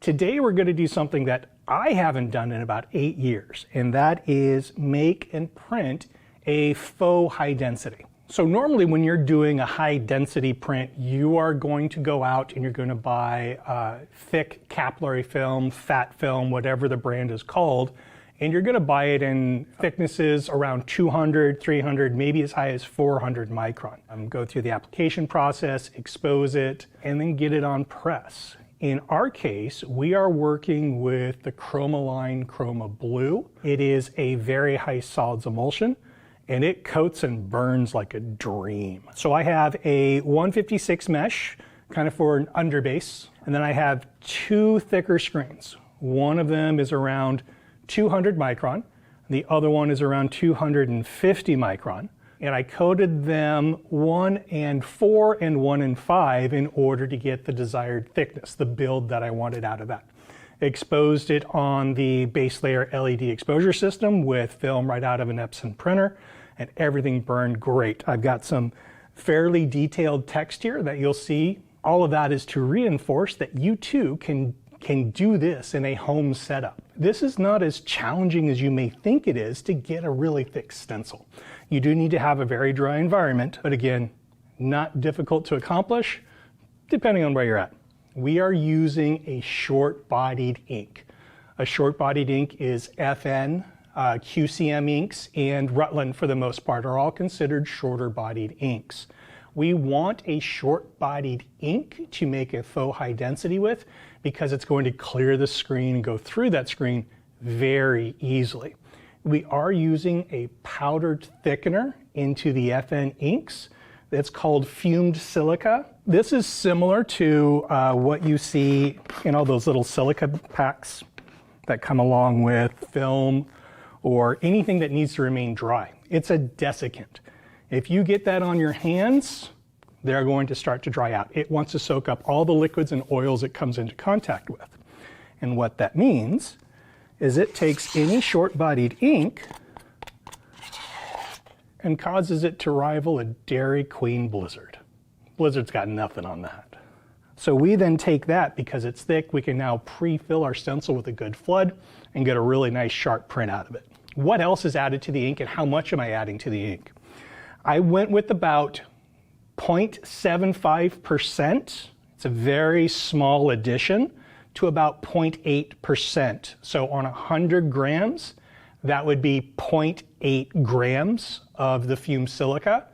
Today we're going to do something that I haven't done in about 8 years, and that is make and print a faux high density. So normally when you're doing a high density print, you are going to go out and you're going to buy thick capillary film, fat film, whatever the brand is called, and you're going to buy it in thicknesses around 200, 300, maybe as high as 400 micron. Go through the application process, expose it, and then get it on press. In our case, we are working with the Chromaline ChromaBlue. It is a very high solids emulsion, and it coats and burns like a dream. So I have a 156 mesh, kind of for an underbase, and then I have 2 thicker screens. One of them is around 200 micron, the other one is around 250 micron. And I coated them 1 and 4 and 1 and 5 in order to get the desired thickness, the build that I wanted out of that. Exposed it on the base layer LED exposure system with film right out of an Epson printer, and everything burned great. I've got some fairly detailed text here that you'll see. All of that is to reinforce that you too can do this in a home setup. This is not as challenging as you may think it is to get a really thick stencil. You do need to have a very dry environment, but again, not difficult to accomplish, depending on where you're at. We are using a short-bodied ink. A short-bodied ink is FN, QCM inks, and Rutland for the most part are all considered shorter-bodied inks. We want a short-bodied ink to make a faux high density with because it's going to clear the screen and go through that screen very easily. We are using a powdered thickener into the FN inks. It's called fumed silica. This is similar to what you see in all those little silica packs that come along with film or anything that needs to remain dry. It's a desiccant. If you get that on your hands, they're going to start to dry out. It wants to soak up all the liquids and oils it comes into contact with. And what that means is it takes any short-bodied ink and causes it to rival a Dairy Queen Blizzard. Blizzard's got nothing on that. So we then take that, because it's thick, we can now pre-fill our stencil with a good flood and get a really nice sharp print out of it. What else is added to the ink, and how much am I adding to the ink? I went with about 0.75%. It's a very small addition, to about 0.8%. So on 100 grams, that would be 0.8 grams of the fumed silica.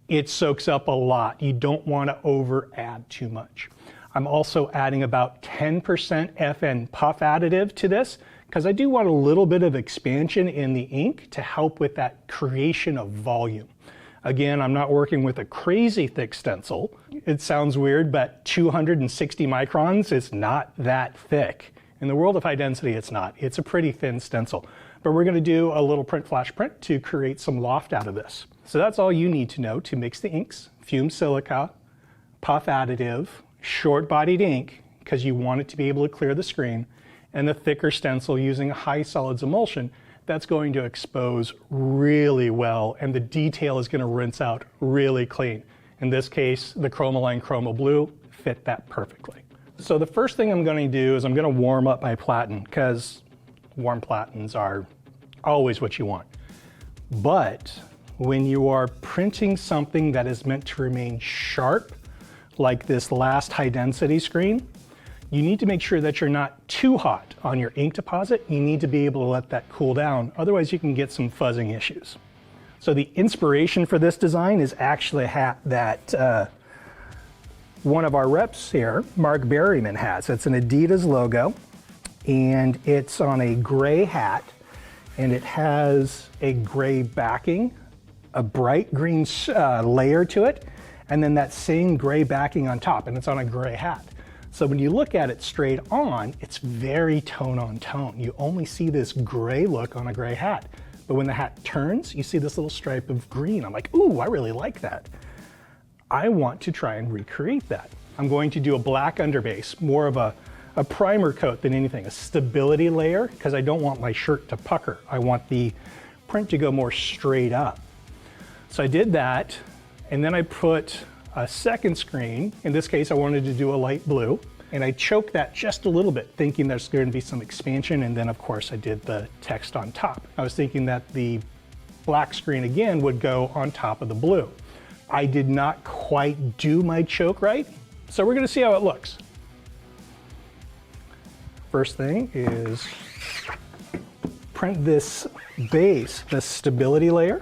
It soaks up a lot. You don't want to over add too much. I'm also adding about 10% FN puff additive to this, because I do want a little bit of expansion in the ink to help with that creation of volume. Again, I'm not working with a crazy thick stencil. It sounds weird, but 260 microns is not that thick. In the world of high density, it's not. It's a pretty thin stencil. But we're going to do a little print flash print to create some loft out of this. So that's all you need to know to mix the inks: fumed silica, puff additive, short-bodied ink, because you want it to be able to clear the screen, and the thicker stencil using a high solids emulsion that's going to expose really well, and the detail is going to rinse out really clean. In this case, the Chromaline ChromaBlue fit that perfectly. So the first thing I'm going to do is I'm going to warm up my platen, because warm platens are always what you want. But when you are printing something that is meant to remain sharp, like this last high density screen, you need to make sure that you're not too hot on your ink deposit. You need to be able to let that cool down, otherwise you can get some fuzzing issues. So the inspiration for this design is actually a hat that one of our reps here, Mark Berryman, has. It's an Adidas logo, and it's on a gray hat, and it has a gray backing, a bright green layer to it, and then that same gray backing on top, and it's on a gray hat. So when you look at it straight on, it's very tone on tone. You only see this gray look on a gray hat. But when the hat turns, you see this little stripe of green. I'm like, ooh, I really like that. I want to try and recreate that. I'm going to do a black underbase, more of a primer coat than anything, a stability layer, because I don't want my shirt to pucker. I want the print to go more straight up. So I did that, and then I put a second screen. In this case, I wanted to do a light blue. And I choked that just a little bit, thinking there's going to be some expansion, and then of course I did the text on top. I was thinking that the black screen again would go on top of the blue. I did not quite do my choke right, so we're going to see how it looks. First thing is print this base, this stability layer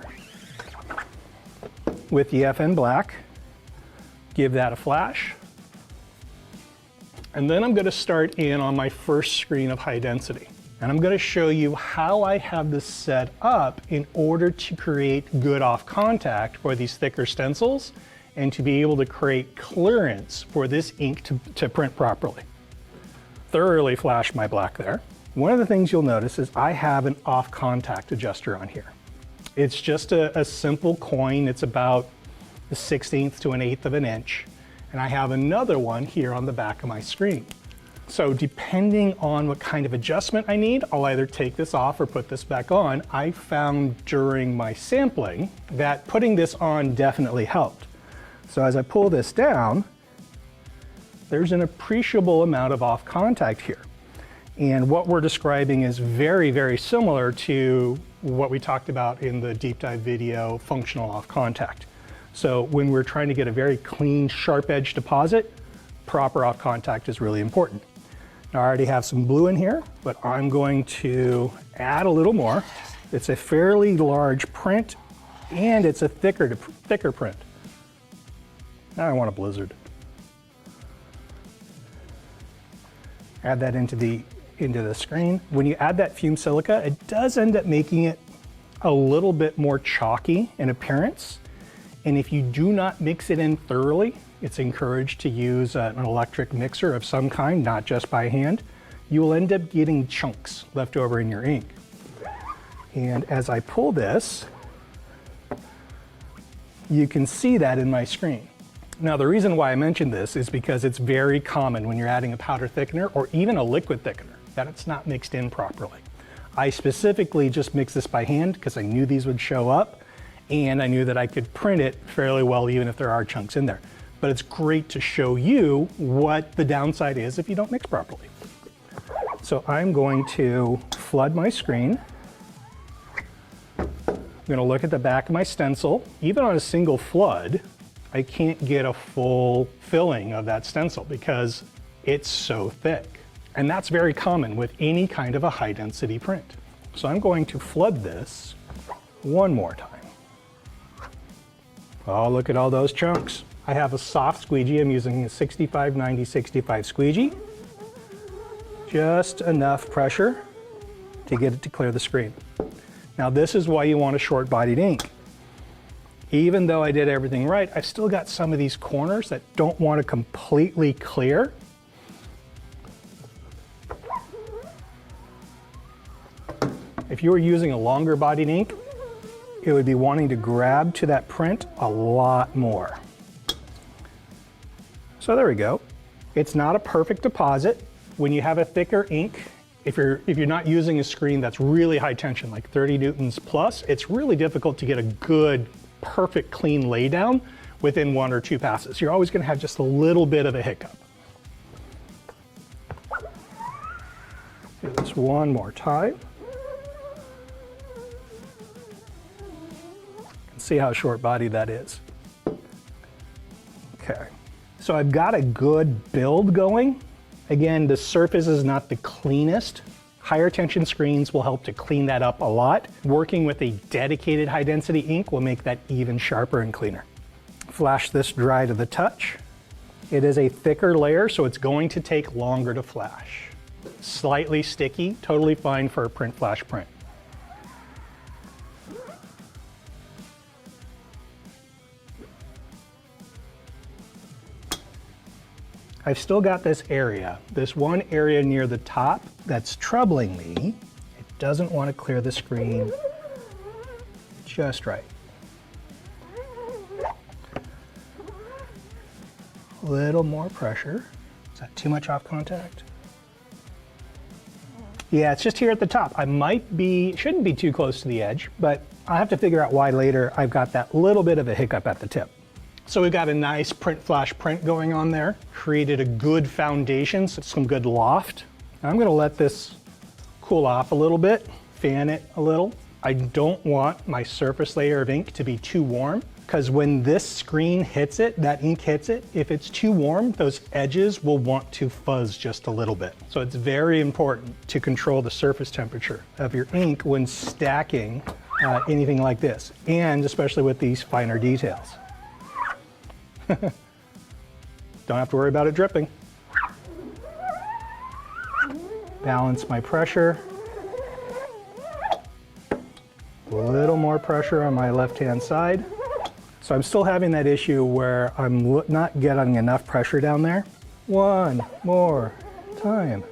with the FN black. Give that a flash. And then I'm going to start in on my first screen of high density. And I'm going to show you how I have this set up in order to create good off contact for these thicker stencils and to be able to create clearance for this ink to print properly. Thoroughly flash my black there. One of the things you'll notice is I have an off contact adjuster on here. It's just a simple coin. It's about the 1/16 to 1/8 of an inch. And I have another one here on the back of my screen. So depending on what kind of adjustment I need, I'll either take this off or put this back on. I found during my sampling that putting this on definitely helped. So as I pull this down, there's an appreciable amount of off contact here. And what we're describing is very, very similar to what we talked about in the deep dive video, functional off contact. So when we're trying to get a very clean, sharp edge deposit, proper off contact is really important. Now I already have some blue in here, but I'm going to add a little more. It's a fairly large print and it's a thicker print. Now I want a blizzard. Add that into the screen. When you add that fumed silica, it does end up making it a little bit more chalky in appearance. And if you do not mix it in thoroughly, it's encouraged to use an electric mixer of some kind, not just by hand. You will end up getting chunks left over in your ink. And as I pull this, you can see that in my screen. Now the reason why I mentioned this is because it's very common when you're adding a powder thickener or even a liquid thickener that it's not mixed in properly. I specifically just mixed this by hand because I knew these would show up and I knew that I could print it fairly well even if there are chunks in there. But it's great to show you what the downside is if you don't mix properly. So I'm going to flood my screen. I'm going to look at the back of my stencil. Even on a single flood, I can't get a full filling of that stencil because it's so thick. And that's very common with any kind of a high density print. So I'm going to flood this one more time. Oh, look at all those chunks. I have a soft squeegee. I'm using a 65/90/65 squeegee. Just enough pressure to get it to clear the screen. Now this is why you want a short-bodied ink. Even though I did everything right, I've still got some of these corners that don't want to completely clear. If you were using a longer bodied ink, it would be wanting to grab to that print a lot more. So there we go. It's not a perfect deposit. When you have a thicker ink, if you're not using a screen that's really high tension, like 30 newtons plus, it's really difficult to get a good, perfect, clean laydown within 1 or 2 passes. You're always going to have just a little bit of a hiccup. Do this one more time. See how short-bodied that is. Okay, so I've got a good build going. Again, the surface is not the cleanest. Higher tension screens will help to clean that up a lot. Working with a dedicated high density ink will make that even sharper and cleaner. Flash this dry to the touch. It is a thicker layer, so it's going to take longer to flash. Slightly sticky, totally fine for a print flash print. I've still got this one area near the top that's troubling me. It doesn't want to clear the screen just right. A little more pressure. Is that too much off contact? Yeah, it's just here at the top. Shouldn't be too close to the edge, but I'll have to figure out why later. I've got that little bit of a hiccup at the tip. So we've got a nice print flash print going on there. Created a good foundation, so some good loft. Now I'm gonna let this cool off a little bit, fan it a little. I don't want my surface layer of ink to be too warm, because when this screen hits it, that ink hits it, if it's too warm, those edges will want to fuzz just a little bit. So it's very important to control the surface temperature of your ink when stacking anything like this, and especially with these finer details. Don't have to worry about it dripping. Balance my pressure. A little more pressure on my left-hand side. So I'm still having that issue where I'm not getting enough pressure down there. One more time.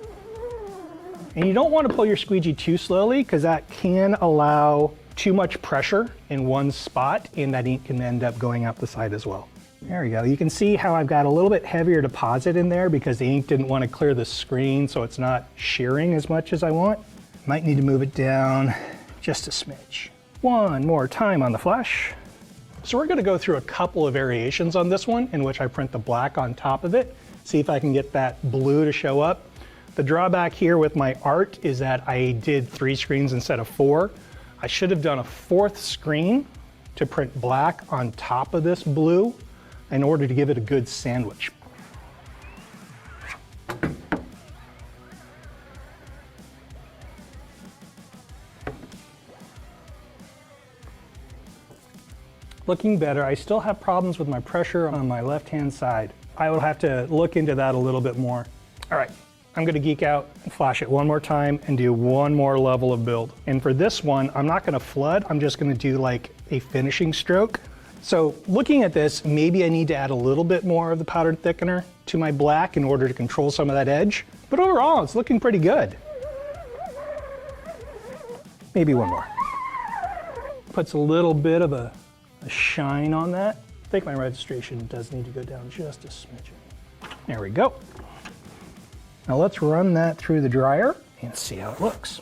And you don't want to pull your squeegee too slowly, because that can allow too much pressure in one spot, and that ink can end up going out the side as well. There we go. You can see how I've got a little bit heavier deposit in there because the ink didn't want to clear the screen, so it's not shearing as much as I want. Might need to move it down just a smidge. One more time on the flash. So we're going to go through a couple of variations on this one in which I print the black on top of it, see if I can get that blue to show up. The drawback here with my art is that I did 3 screens instead of 4. I should have done a 4th screen to print black on top of this blue in order to give it a good sandwich. Looking better. I still have problems with my pressure on my left-hand side. I will have to look into that a little bit more. All right, I'm gonna geek out and flash it one more time and do one more level of build. And for this one, I'm not gonna flood, I'm just gonna do like a finishing stroke. So looking at this, maybe I need to add a little bit more of the powdered thickener to my black in order to control some of that edge. But overall, it's looking pretty good. Maybe one more. Puts a little bit of a shine on that. I think my registration does need to go down just a smidgen. There we go. Now let's run that through the dryer and see how it looks.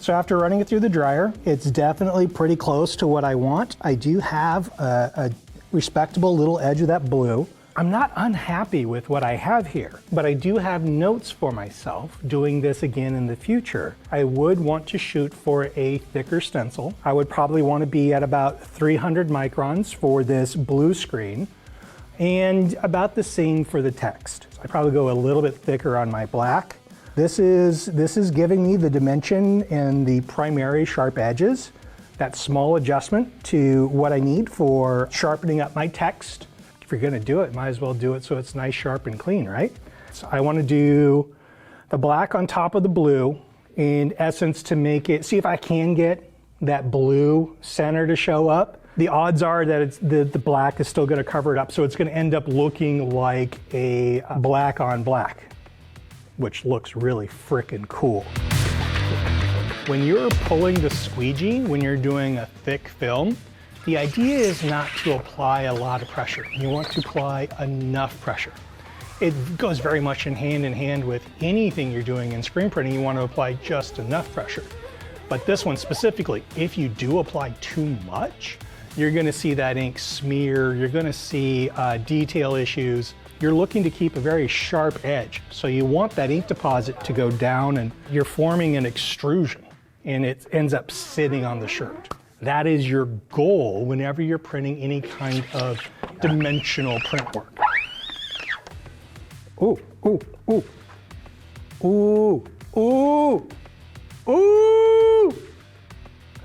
So after running it through the dryer, it's definitely pretty close to what I want. I do have a respectable little edge of that blue. I'm not unhappy with what I have here, but I do have notes for myself doing this again in the future. I would want to shoot for a thicker stencil. I would probably want to be at about 300 microns for this blue screen, and about the same for the text. So I probably go a little bit thicker on my black. This is giving me the dimension and the primary sharp edges, that small adjustment to what I need for sharpening up my text. If you're gonna do it, might as well do it so it's nice, sharp, and clean, right? So I wanna do the black on top of the blue, in essence to make it, see if I can get that blue center to show up. The odds are that it's, the black is still gonna cover it up, so it's gonna end up looking like a black on black, which looks really frickin' cool. When you're pulling the squeegee, when you're doing a thick film, the idea is not to apply a lot of pressure. You want to apply enough pressure. It goes very much in hand with anything you're doing in screen printing. You want to apply just enough pressure. But this one specifically, if you do apply too much, you're gonna see that ink smear, you're gonna see detail issues. You're looking to keep a very sharp edge. So you want that ink deposit to go down, and you're forming an extrusion, and it ends up sitting on the shirt. That is your goal whenever you're printing any kind of dimensional print work. Ooh, ooh, ooh. Ooh, ooh, ooh.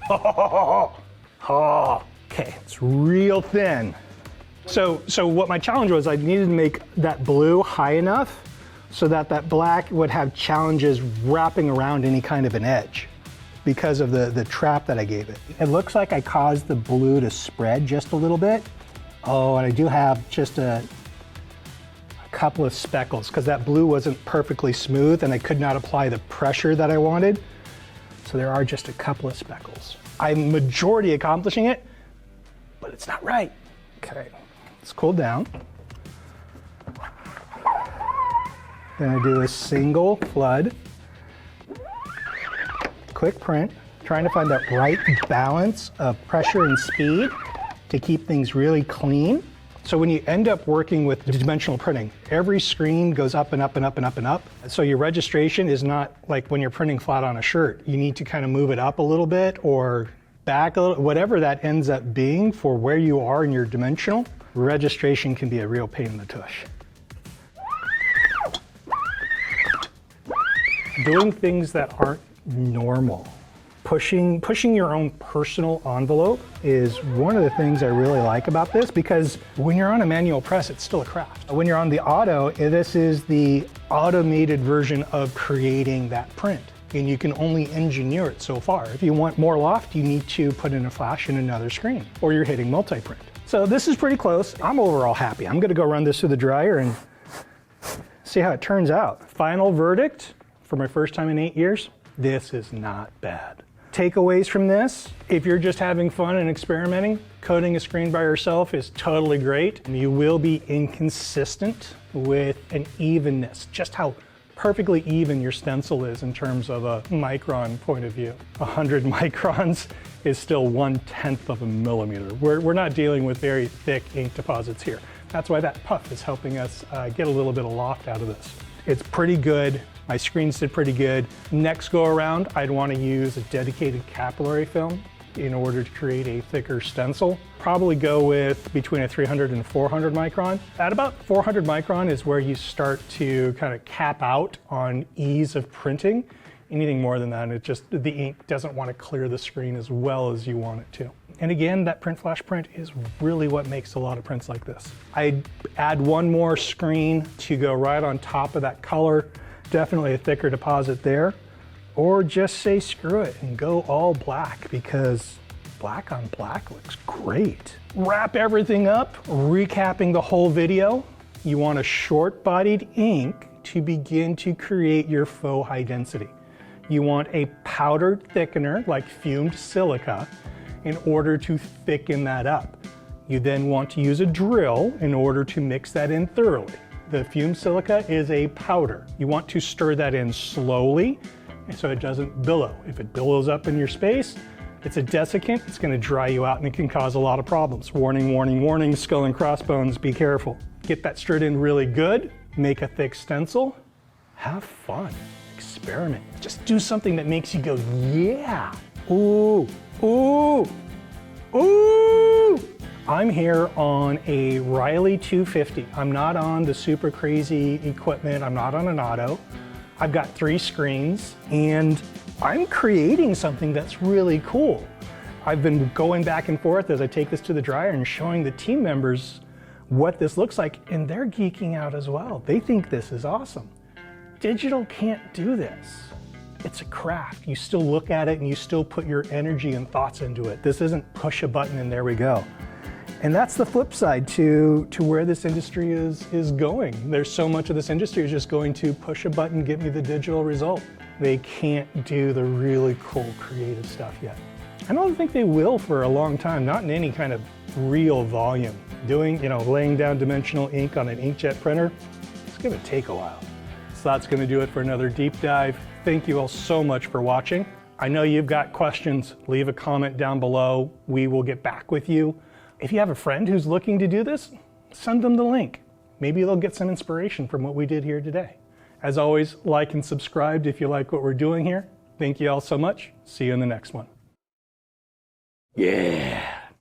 Oh, okay, it's real thin. So what my challenge was, I needed to make that blue high enough so that that black would have challenges wrapping around any kind of an edge, because of the trap that I gave it. It looks like I caused the blue to spread just a little bit. Oh, and I do have just a couple of speckles because that blue wasn't perfectly smooth and I could not apply the pressure that I wanted. So there are just a couple of speckles. I'm majority accomplishing it, but it's not right. Okay, let's cool down. Gonna do a single flood. Quick print, trying to find that right balance of pressure and speed. to keep things really clean. So when you end up working with dimensional printing, every screen goes up and up and up and up and up. So your registration is not like when you're printing flat on a shirt. You need to kind of move it up a little bit or back a little, whatever that ends up being for where you are in your dimensional. Registration can be a real pain in the tush. Doing things that aren't normal. Pushing your own personal envelope is one of the things I really like about this, because when you're on a manual press, it's still a craft. When you're on the auto, this is the automated version of creating that print. And you can only engineer it so far. If you want more loft, you need to put in a flash in another screen, or you're hitting multi-print. So this is pretty close. I'm overall happy. I'm gonna go run this through the dryer and see how it turns out. Final verdict for my first time in 8 years, this is not bad. Takeaways from this: if you're just having fun and experimenting, coating a screen by yourself is totally great. You will be inconsistent with an evenness, just how perfectly even your stencil is in terms of a micron point of view. 100 microns is still 1/10 of a millimeter. We're not dealing with very thick ink deposits here. That's why that puff is helping us get a little bit of loft out of this. It's pretty good. My screens did pretty good. Next go around, I'd want to use a dedicated capillary film in order to create a thicker stencil. Probably go with between a 300 and 400 micron. At about 400 micron is where you start to kind of cap out on ease of printing. Anything more than that, the ink doesn't want to clear the screen as well as you want it to. And again, that print flash print is really what makes a lot of prints like this. I'd add one more screen to go right on top of that color. Definitely a thicker deposit there. Or just say screw it and go all black, because black on black looks great. Wrap everything up, recapping the whole video. You want a short-bodied ink to begin to create your faux high density. You want a powdered thickener like fumed silica in order to thicken that up. You then want to use a drill in order to mix that in thoroughly. The fumed silica is a powder. You want to stir that in slowly so it doesn't billow. If it billows up in your space, it's a desiccant, it's gonna dry you out and it can cause a lot of problems. Warning, warning, warning, skull and crossbones, be careful. Get that stirred in really good, make a thick stencil, have fun, experiment. Just do something that makes you go, yeah, ooh, ooh, ooh. I'm here on a Riley 250. I'm not on the super crazy equipment. I'm not on an auto. I've got 3 screens and I'm creating something that's really cool. I've been going back and forth as I take this to the dryer and showing the team members what this looks like, and they're geeking out as well. They think this is awesome. Digital can't do this. It's a craft. You still look at it and you still put your energy and thoughts into it. This isn't push a button and there we go. And that's the flip side to where this industry is going. There's so much of this industry is just going to push a button, get me the digital result. They can't do the really cool creative stuff yet. I don't think they will for a long time, not in any kind of real volume. Laying down dimensional ink on an inkjet printer, it's gonna take a while. So that's gonna do it for another deep dive. Thank you all so much for watching. I know you've got questions, leave a comment down below. We will get back with you. If you have a friend who's looking to do this, send them the link. Maybe they'll get some inspiration from what we did here today. As always, like and subscribe if you like what we're doing here. Thank you all so much. See you in the next one. Yeah.